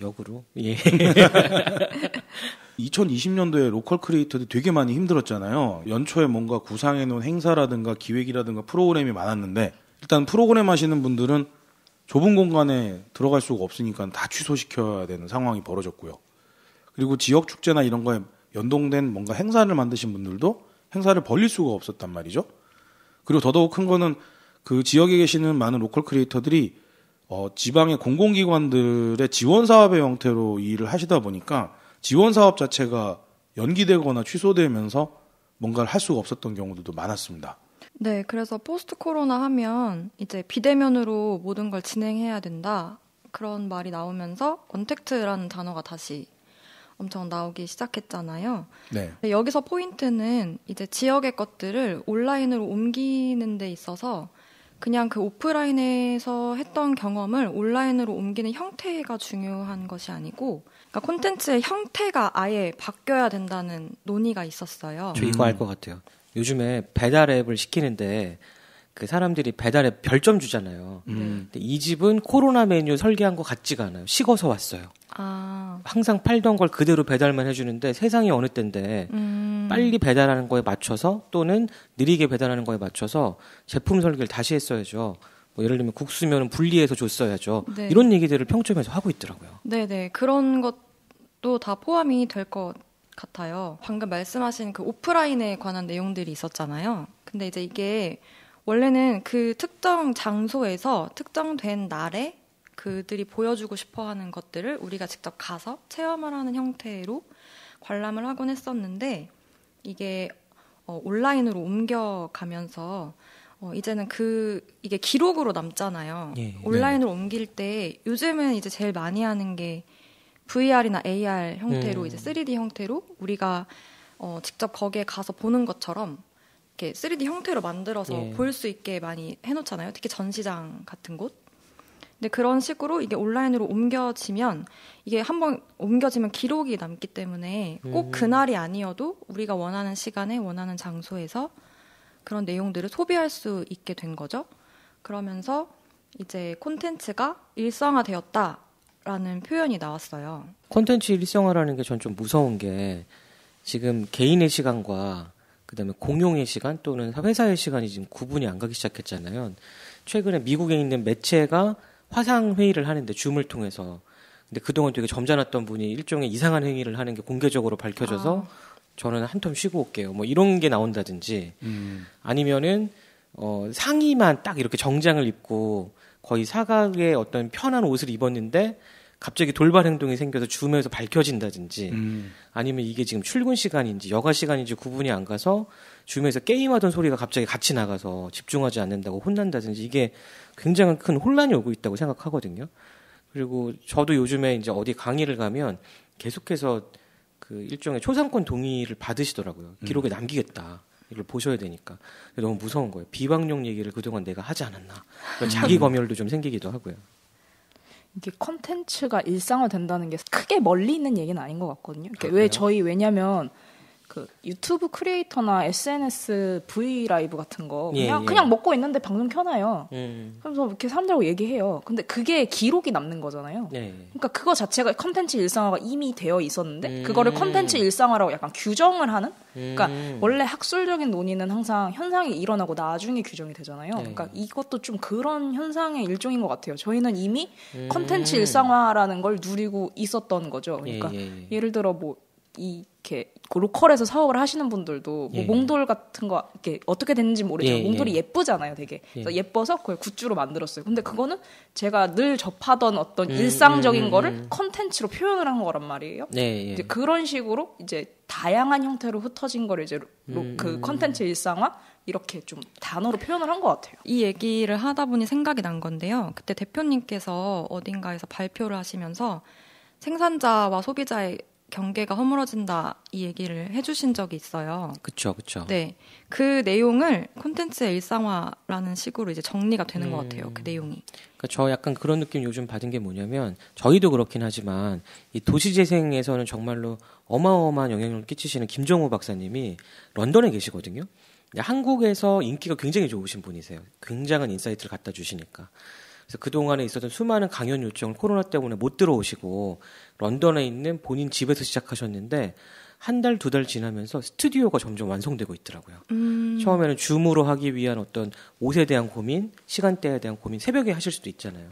역으로. 2020년도에 로컬 크리에이터들이 되게 많이 힘들었잖아요. 연초에 뭔가 구상해놓은 행사라든가 기획이라든가 프로그램이 많았는데 일단 프로그램 하시는 분들은 좁은 공간에 들어갈 수가 없으니까 다 취소시켜야 되는 상황이 벌어졌고요. 그리고 지역 축제나 이런 거에 연동된 뭔가 행사를 만드신 분들도 행사를 벌릴 수가 없었단 말이죠. 그리고 더더욱 큰 거는 그 지역에 계시는 많은 로컬 크리에이터들이 지방의 공공기관들의 지원 사업의 형태로 일을 하시다 보니까 지원 사업 자체가 연기되거나 취소되면서 뭔가를 할 수가 없었던 경우들도 많았습니다. 네, 그래서 포스트 코로나 하면 이제 비대면으로 모든 걸 진행해야 된다. 그런 말이 나오면서 언택트라는 단어가 다시 엄청 나오기 시작했잖아요. 네. 근데 여기서 포인트는 이제 지역의 것들을 온라인으로 옮기는 데 있어서 그냥 그 오프라인에서 했던 경험을 온라인으로 옮기는 형태가 중요한 것이 아니고 그러니까 콘텐츠의 형태가 아예 바뀌어야 된다는 논의가 있었어요. 저 이거 알 것 같아요. 요즘에 배달 앱을 시키는데 그 사람들이 배달에 별점 주잖아요. 근데 이 집은 코로나 메뉴 설계한 거 같지가 않아요. 식어서 왔어요. 항상 팔던 걸 그대로 배달만 해주는데 세상이 어느 때인데 빨리 배달하는 거에 맞춰서 또는 느리게 배달하는 거에 맞춰서 제품 설계를 다시 했어야죠. 뭐 예를 들면 국수면 분리해서 줬어야죠. 네. 이런 얘기들을 평점에서 하고 있더라고요. 네네. 그런 것도 다 포함이 될 것 같아요. 방금 말씀하신 그 오프라인에 관한 내용들이 있었잖아요. 근데 이제 이게 원래는 그 특정 장소에서 특정된 날에 그들이 보여주고 싶어하는 것들을 우리가 직접 가서 체험을 하는 형태로 관람을 하곤 했었는데 이게 온라인으로 옮겨가면서 이제는 이게 기록으로 남잖아요. 예, 온라인으로 옮길 때 요즘은 이제 제일 많이 하는 게 VR이나 AR 형태로 이제 3D 형태로 우리가 직접 거기에 가서 보는 것처럼 이렇게 3D 형태로 만들어서 볼 수 있게 많이 해놓잖아요. 특히 전시장 같은 곳. 근데 그런 식으로 이게 온라인으로 옮겨지면 이게 한번 옮겨지면 기록이 남기 때문에 꼭 그날이 아니어도 우리가 원하는 시간에 원하는 장소에서 그런 내용들을 소비할 수 있게 된 거죠. 그러면서 이제 콘텐츠가 일상화되었다라는 표현이 나왔어요. 콘텐츠 일상화라는 게 전 좀 무서운 게 지금 개인의 시간과 그다음에 공용의 시간 또는 회사의 시간이 지금 구분이 안 가기 시작했잖아요. 최근에 미국에 있는 매체가 화상 회의를 하는데 줌을 통해서 근데 그동안 되게 점잖았던 분이 일종의 이상한 행위를 하는 게 공개적으로 밝혀져서 저는 한 텀 쉬고 올게요. 뭐 이런 게 나온다든지 아니면은 상의만 딱 이렇게 정장을 입고 거의 사각의 어떤 편한 옷을 입었는데 갑자기 돌발 행동이 생겨서 줌에서 밝혀진다든지 아니면 이게 지금 출근 시간인지 여가 시간인지 구분이 안 가서 줌에서 게임하던 소리가 갑자기 같이 나가서 집중하지 않는다고 혼난다든지 이게 굉장히 큰 혼란이 오고 있다고 생각하거든요. 그리고 저도 요즘에 이제 어디 강의를 가면 계속해서 그 일종의 초상권 동의를 받으시더라고요. 기록에 남기겠다. 이걸 보셔야 되니까. 너무 무서운 거예요. 비방용 얘기를 그동안 내가 하지 않았나. 자기 검열도 좀 생기기도 하고요. 이게 컨텐츠가 일상화된다는 게 크게 멀리 있는 얘기는 아닌 것 같거든요. 왜냐면 그 유튜브 크리에이터나 SNS V 라이브 같은 거 그냥 먹고 있는데 방송 켜놔요. 그래서 이렇게 사람들하고 얘기해요. 근데 그게 기록이 남는 거잖아요. 그러니까 그거 자체가 컨텐츠 일상화가 이미 되어 있었는데 그거를 컨텐츠 일상화라고 약간 규정을 하는. 그러니까 원래 학술적인 논의는 항상 현상이 일어나고 나중에 규정이 되잖아요. 그러니까 이것도 좀 그런 현상의 일종인 것 같아요. 저희는 이미 컨텐츠 일상화라는 걸 누리고 있었던 거죠. 그러니까 예를 들어 이렇게 로컬에서 사업을 하시는 분들도 몽돌 같은 거 이렇게 어떻게 됐는지 모르지만 몽돌이 예쁘잖아요, 되게. 그래서 예뻐서 그걸 굿즈로 만들었어요. 근데 그거는 제가 늘 접하던 어떤 일상적인 거를 컨텐츠로 표현을 한 거란 말이에요. 이제 그런 식으로 이제 다양한 형태로 흩어진 거를 이제 그 컨텐츠 일상화 이렇게 좀 단어로 표현을 한 것 같아요. 이 얘기를 하다 보니 생각이 난 건데요. 그때 대표님께서 어딘가에서 발표를 하시면서 생산자와 소비자의 경계가 허물어진다 이 얘기를 해주신 적이 있어요. 그렇죠. 네, 그 내용을 콘텐츠의 일상화라는 식으로 이제 정리가 되는 것 같아요. 그 내용이. 그러니까 저 약간 그런 느낌 요즘 받은 게 뭐냐면 저희도 그렇긴 하지만 이 도시재생에서는 정말로 어마어마한 영향력을 끼치시는 김정우 박사님이 런던에 계시거든요. 한국에서 인기가 굉장히 좋으신 분이세요. 굉장한 인사이트를 갖다 주시니까. 그래서 그동안에 있었던 수많은 강연 요청을 코로나 때문에 못 들어오시고 런던에 있는 본인 집에서 시작하셨는데 한 달, 2달 지나면서 스튜디오가 점점 완성되고 있더라고요. 처음에는 줌으로 하기 위한 어떤 옷에 대한 고민, 시간대에 대한 고민, 새벽에 하실 수도 있잖아요.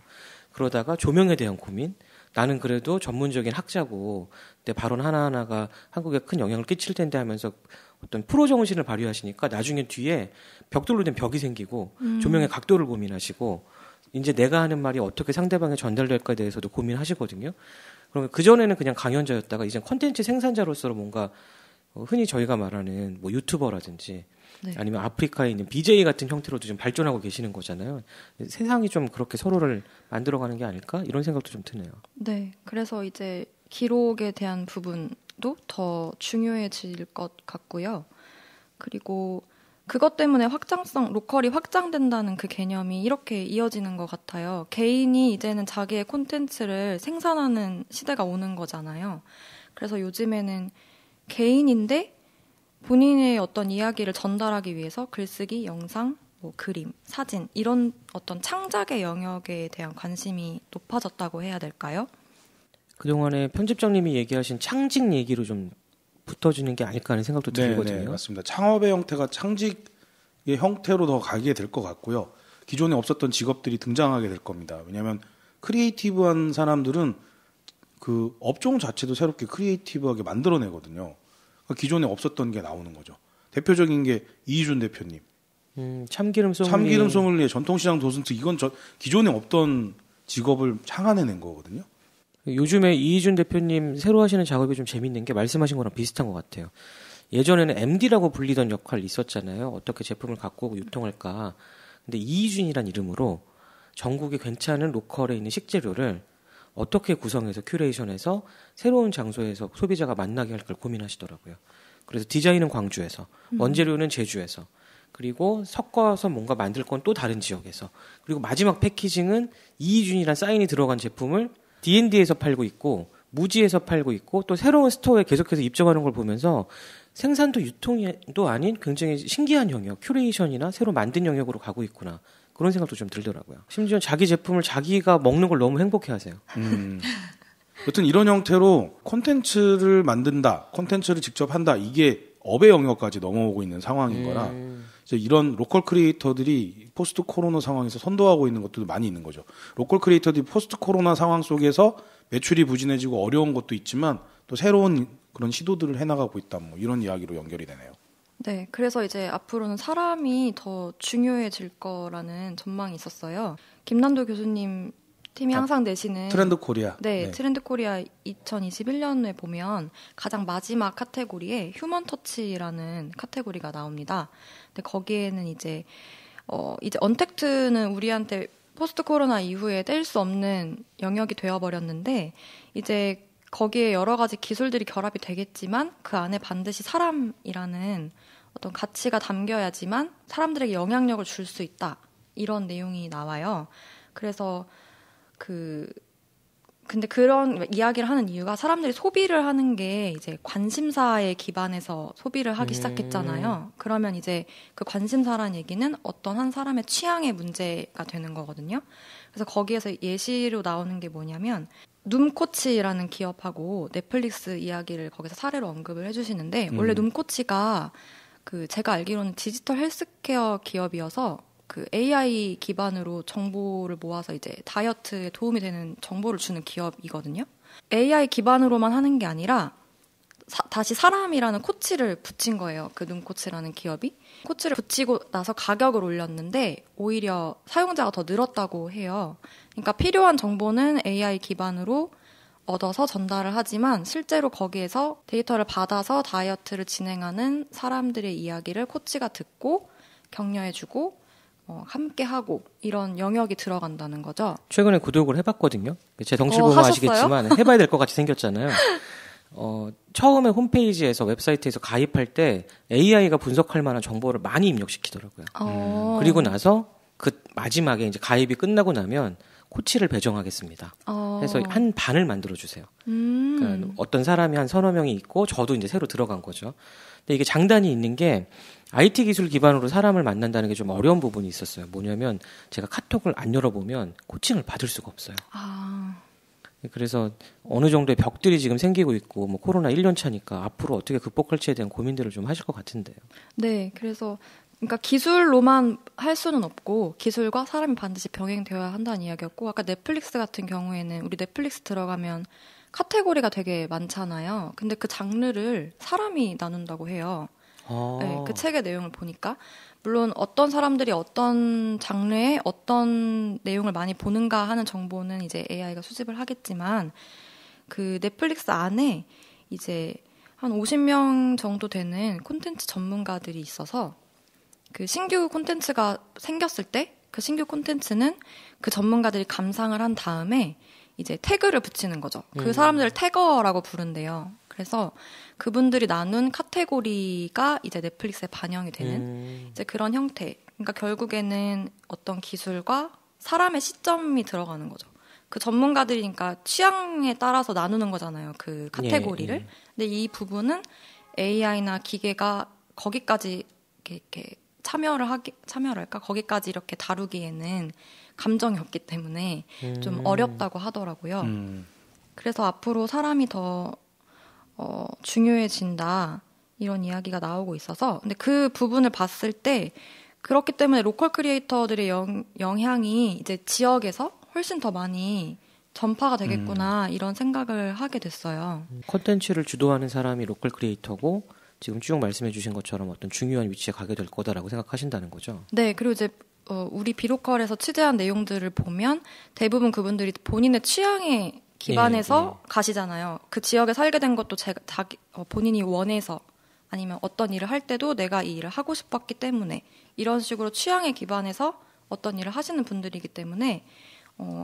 그러다가 조명에 대한 고민, 나는 그래도 전문적인 학자고 내 발언 하나하나가 한국에 큰 영향을 끼칠 텐데 하면서 어떤 프로 정신을 발휘하시니까 나중에 뒤에 벽돌로 된 벽이 생기고 조명의 각도를 고민하시고 이제 내가 하는 말이 어떻게 상대방에 전달될까에 대해서도 고민하시거든요. 그러면 그전에는 그냥 강연자였다가 이제 컨텐츠 생산자로서 뭔가 흔히 저희가 말하는 뭐 유튜버라든지 아니면 아프리카에 있는 BJ 같은 형태로도 좀 발전하고 계시는 거잖아요. 세상이 좀 그렇게 서로를 만들어가는 게 아닐까? 이런 생각도 좀 드네요. 네. 그래서 이제 기록에 대한 부분도 더 중요해질 것 같고요. 그리고 그것 때문에 로컬이 확장된다는 그 개념이 이렇게 이어지는 것 같아요. 개인이 이제는 자기의 콘텐츠를 생산하는 시대가 오는 거잖아요. 그래서 요즘에는 개인인데 본인의 어떤 이야기를 전달하기 위해서 글쓰기, 영상, 뭐 그림, 사진 이런 어떤 창작의 영역에 대한 관심이 높아졌다고 해야 될까요? 그동안에 편집장님이 얘기하신 창직 얘기로 좀 붙어주는 게 아닐까 하는 생각도 들거든요. 네, 맞습니다. 창업의 형태가 창직의 형태로 더 가게 될 것 같고요. 기존에 없었던 직업들이 등장하게 될 겁니다. 왜냐하면 크리에이티브한 사람들은 그 업종 자체도 새롭게 크리에이티브하게 만들어내거든요. 그러니까 기존에 없었던 게 나오는 거죠. 대표적인 게 이희준 대표님. 참기름 소믈리에, 전통시장 도슨트, 이건 기존에 없던 직업을 창안해낸 거거든요. 요즘에 이희준 대표님 새로 하시는 작업이 좀 재밌는 게 말씀하신 거랑 비슷한 것 같아요. 예전에는 MD라고 불리던 역할이 있었잖아요. 어떻게 제품을 갖고 오고 유통할까. 근데 이희준이란 이름으로 전국에 괜찮은 로컬에 있는 식재료를 어떻게 구성해서 큐레이션해서 새로운 장소에서 소비자가 만나게 할 걸 고민하시더라고요. 그래서 디자인은 광주에서, 원재료는 제주에서, 그리고 섞어서 뭔가 만들 건 또 다른 지역에서, 그리고 마지막 패키징은 이희준이란 사인이 들어간 제품을 D&D에서 팔고 있고 무지에서 팔고 있고 또 새로운 스토어에 계속해서 입점하는 걸 보면서 생산도 유통도 아닌 굉장히 신기한 영역, 큐레이션이나 새로 만든 영역으로 가고 있구나. 그런 생각도 좀 들더라고요. 심지어 자기 제품을 자기가 먹는 걸 너무 행복해하세요. 여튼 이런 형태로 콘텐츠를 만든다, 콘텐츠를 직접 한다, 이게 업의 영역까지 넘어오고 있는 상황인 거라 이제 이런 로컬 크리에이터들이 포스트 코로나 상황에서 선도하고 있는 것들도 많이 있는 거죠. 로컬 크리에이터들이 포스트 코로나 상황 속에서 매출이 부진해지고 어려운 것도 있지만 또 새로운 그런 시도들을 해나가고 있다, 뭐 이런 이야기로 연결이 되네요. 네, 그래서 이제 앞으로는 사람이 더 중요해질 거라는 전망이 있었어요. 김난도 교수님 팀이 항상 내시는 트렌드 코리아. 네, 트렌드 코리아 2021년에 보면 가장 마지막 카테고리에 휴먼 터치라는 카테고리가 나옵니다. 근데 거기에는 이제 언택트는 우리한테 포스트 코로나 이후에 뗄 수 없는 영역이 되어버렸는데 이제 거기에 여러 가지 기술들이 결합이 되겠지만 그 안에 반드시 사람이라는 어떤 가치가 담겨야지만 사람들에게 영향력을 줄 수 있다. 이런 내용이 나와요. 그래서 근데 그런 이야기를 하는 이유가 사람들이 소비를 하는 게 이제 관심사에 기반해서 소비를 하기 시작했잖아요. 그러면 이제 그 관심사라는 얘기는 어떤 한 사람의 취향의 문제가 되는 거거든요. 그래서 거기에서 예시로 나오는 게 뭐냐면 눔코치라는 기업하고 넷플릭스 이야기를 거기서 사례로 언급을 해주시는데 원래 눔코치가 제가 알기로는 디지털 헬스케어 기업이어서 AI 기반으로 정보를 모아서 이제 다이어트에 도움이 되는 정보를 주는 기업이거든요. AI 기반으로만 하는 게 아니라 다시 사람이라는 코치를 붙인 거예요. 그 눔코치라는 기업이. 코치를 붙이고 나서 가격을 올렸는데 오히려 사용자가 더 늘었다고 해요. 그러니까 필요한 정보는 AI 기반으로 얻어서 전달을 하지만 실제로 거기에서 데이터를 받아서 다이어트를 진행하는 사람들의 이야기를 코치가 듣고 격려해주고 함께하고 이런 영역이 들어간다는 거죠. 최근에 구독을 해봤거든요. 제 덩치를 보면 아시겠지만 해봐야 될 것 같이 생겼잖아요. 처음에 홈페이지에서 웹사이트에서 가입할 때 AI가 분석할 만한 정보를 많이 입력시키더라고요. 그리고 나서 그 마지막에 이제 가입이 끝나고 나면 코치를 배정하겠습니다. 그래서 한 반을 만들어주세요. 그러니까 어떤 사람이 한 서너 명이 있고 저도 이제 새로 들어간 거죠. 근데 이게 장단이 있는 게 IT 기술 기반으로 사람을 만난다는 게 좀 어려운 부분이 있었어요. 뭐냐면 제가 카톡을 안 열어보면 코칭을 받을 수가 없어요. 그래서 어느 정도의 벽들이 지금 생기고 있고 뭐 코로나 1년 차니까 앞으로 어떻게 극복할지에 대한 고민들을 좀 하실 것 같은데요. 네, 그러니까 기술로만 할 수는 없고 기술과 사람이 반드시 병행되어야 한다는 이야기였고 아까 넷플릭스 같은 경우에는 우리 넷플릭스 들어가면 카테고리가 되게 많잖아요. 근데 그 장르를 사람이 나눈다고 해요. 네, 그 책의 내용을 보니까 물론 어떤 사람들이 어떤 장르에 어떤 내용을 많이 보는가 하는 정보는 이제 AI가 수집을 하겠지만 그 넷플릭스 안에 이제 한 50명 정도 되는 콘텐츠 전문가들이 있어서 그 신규 콘텐츠가 생겼을 때 그 신규 콘텐츠는 그 전문가들이 감상을 한 다음에 이제 태그를 붙이는 거죠. 그 사람들을 태거라고 부른대요. 그래서 그분들이 나눈 카테고리가 이제 넷플릭스에 반영이 되는 이제 그런 형태. 그러니까 결국에는 어떤 기술과 사람의 시점이 들어가는 거죠. 그 전문가들이니까 취향에 따라서 나누는 거잖아요. 그 카테고리를. 근데 이 부분은 AI나 기계가 거기까지 이렇게 참여랄까? 거기까지 이렇게 다루기에는 감정이 없기 때문에 좀 어렵다고 하더라고요. 그래서 앞으로 사람이 더 중요해진다 이런 이야기가 나오고 있어서 근데 그 부분을 봤을 때 그렇기 때문에 로컬 크리에이터들의 영향이 이제 지역에서 훨씬 더 많이 전파가 되겠구나 이런 생각을 하게 됐어요. 콘텐츠를 주도하는 사람이 로컬 크리에이터고 지금 쭉 말씀해 주신 것처럼 어떤 중요한 위치에 가게 될 거다라고 생각하신다는 거죠? 네. 그리고 이제 우리 비로컬에서 취재한 내용들을 보면 대부분 그분들이 본인의 취향에 기반해서 가시잖아요. 그 지역에 살게 된 것도 본인이 원해서 아니면 어떤 일을 할 때도 내가 이 일을 하고 싶었기 때문에 이런 식으로 취향에 기반해서 어떤 일을 하시는 분들이기 때문에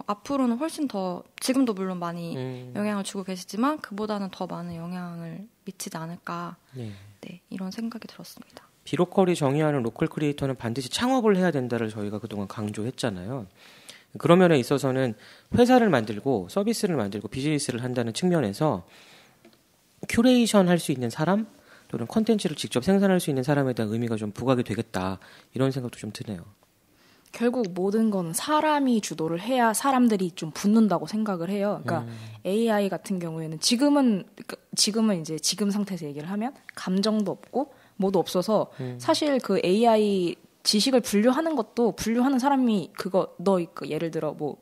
앞으로는 훨씬 더 지금도 물론 많이 영향을 주고 계시지만 그보다는 더 많은 영향을 미치지 않을까 네, 이런 생각이 들었습니다. 비로컬이 정의하는 로컬 크리에이터는 반드시 창업을 해야 된다를 저희가 그동안 강조했잖아요. 그런 면에 있어서는 회사를 만들고 서비스를 만들고 비즈니스를 한다는 측면에서 큐레이션 할 수 있는 사람 또는 콘텐츠를 직접 생산할 수 있는 사람에 대한 의미가 좀 부각이 되겠다 이런 생각도 좀 드네요. 결국 모든 건 사람이 주도를 해야 사람들이 좀 붙는다고 생각을 해요. 그러니까 AI 같은 경우에는 지금은 이제 지금 상태에서 얘기를 하면 감정도 없고 뭐도 없어서 사실 그 AI 지식을 분류하는 것도 분류하는 사람이 그거 너 예를 들어 뭐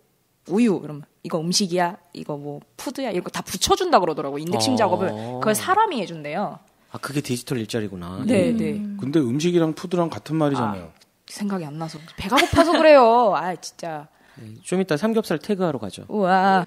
우유 그러면 이거 음식이야 이거 뭐 푸드야 이런 거 다 붙여준다 그러더라고. 인덱싱 작업을 그걸 사람이 해준대요. 아 그게 디지털 일자리구나. 네. 근데 음식이랑 푸드랑 같은 말이잖아요. 생각이 안 나서 배가 고파서 그래요. 아 진짜. 좀 이따 삼겹살 태그하러 가죠. 우와.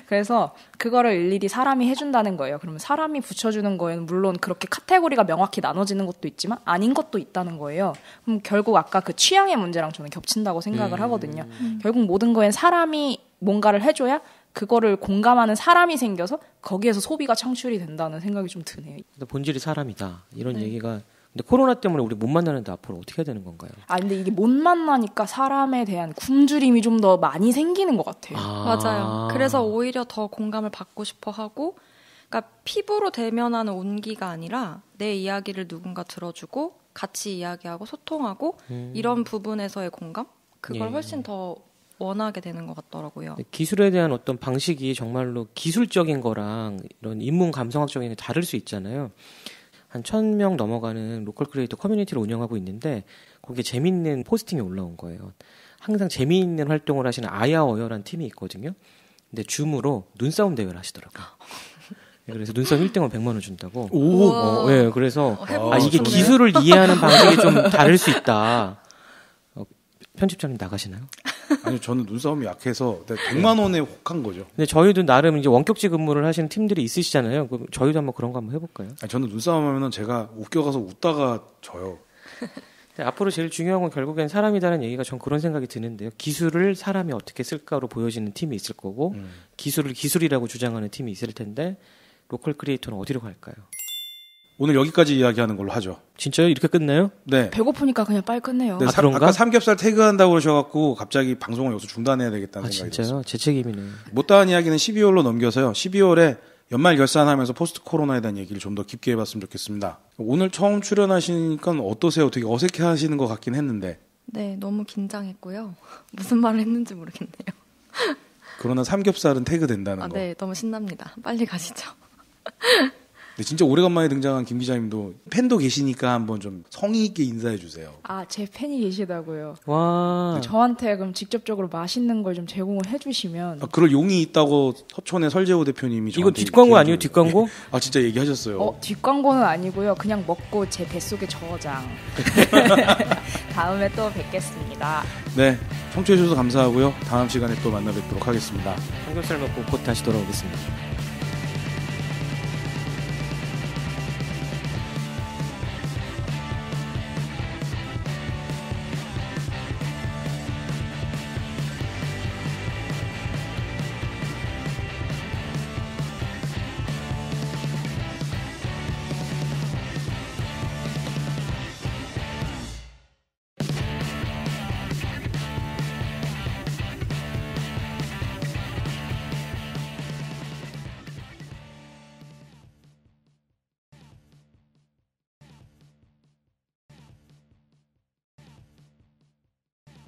그래서 그거를 일일이 사람이 해준다는 거예요. 그러면 사람이 붙여주는 거에는 물론 그렇게 카테고리가 명확히 나눠지는 것도 있지만 아닌 것도 있다는 거예요. 그럼 결국 아까 그 취향의 문제랑 저는 겹친다고 생각을 하거든요. 결국 모든 거엔 사람이 뭔가를 해줘야 그거를 공감하는 사람이 생겨서 거기에서 소비가 창출이 된다는 생각이 좀 드네요. 근데 본질이 사람이다. 이런 얘기가 근데 코로나 때문에 우리 못 만나는데 앞으로 어떻게 해야 되는 건가요? 근데 이게 못 만나니까 사람에 대한 굶주림이 좀 더 많이 생기는 것 같아요. 맞아요. 그래서 오히려 더 공감을 받고 싶어 하고, 그러니까 피부로 대면하는 온기가 아니라 내 이야기를 누군가 들어주고 같이 이야기하고 소통하고 이런 부분에서의 공감? 그걸 훨씬 더 원하게 되는 것 같더라고요. 기술에 대한 어떤 방식이 정말로 기술적인 거랑 이런 인문 감성학적인 게 다를 수 있잖아요. 한 1,000명 넘어가는 로컬 크리에이터 커뮤니티를 운영하고 있는데 거기에 재미있는 포스팅이 올라온 거예요. 항상 재미있는 활동을 하시는 아야어여라는 팀이 있거든요. 근데 줌으로 눈싸움 대회를 하시더라고요. 그래서 눈싸움 1등은 100만 원 준다고. 네, 그래서 이게 기술을 이해하는 방식이 좀 다를 수 있다. 편집장님 나가시나요? 아니요, 저는 눈싸움이 약해서 100만 원에 혹한 거죠. 근데 저희도 나름 이제 원격지 근무를 하시는 팀들이 있으시잖아요. 그럼 저희도 한번 그런 거 한번 해볼까요? 저는 눈싸움 하면은 제가 웃겨가서 웃다가 져요. 앞으로 제일 중요한 건 결국엔 사람이다라는 얘기가 전 그런 생각이 드는데요. 기술을 사람이 어떻게 쓸까로 보여지는 팀이 있을 거고 기술을 기술이라고 주장하는 팀이 있을 텐데 로컬 크리에이터는 어디로 갈까요? 오늘 여기까지 이야기하는 걸로 하죠. 진짜요? 이렇게 끝나요? 네. 배고프니까 그냥 빨리 끝내요. 네, 그런가? 아까 삼겹살 태그한다고 그러셔갖고 갑자기 방송을 여기서 중단해야 되겠다는 생각이 진짜요? 들었어요. 제 책임이네. 못다한 이야기는 12월로 넘겨서요. 12월에 연말 결산하면서 포스트 코로나에 대한 얘기를 좀 더 깊게 해봤으면 좋겠습니다. 오늘 처음 출연하시니까 어떠세요? 되게 어색해 하시는 것 같긴 했는데. 네, 너무 긴장했고요. 무슨 말을 했는지 모르겠네요. 그러나 삼겹살은 태그 된다는 거. 네, 너무 신납니다. 빨리 가시죠. 근데 진짜 오래간만에 등장한 김 기자님도 팬도 계시니까 한번 좀 성의 있게 인사해 주세요. 제 팬이 계시다고요. 와. 저한테 그럼 직접적으로 맛있는 걸 좀 제공을 해주시면. 그럴 용이 있다고 서촌의 설재호 대표님이 이거 뒷광고 아니에요? 뒷광고? 진짜 얘기하셨어요. 뒷광고는 아니고요. 그냥 먹고 제 뱃속에 저장. 다음에 또 뵙겠습니다. 네, 청취해 주셔서 감사하고요. 다음 시간에 또 만나 뵙도록 하겠습니다. 삼겹살 먹고 곧 다시 돌아오겠습니다.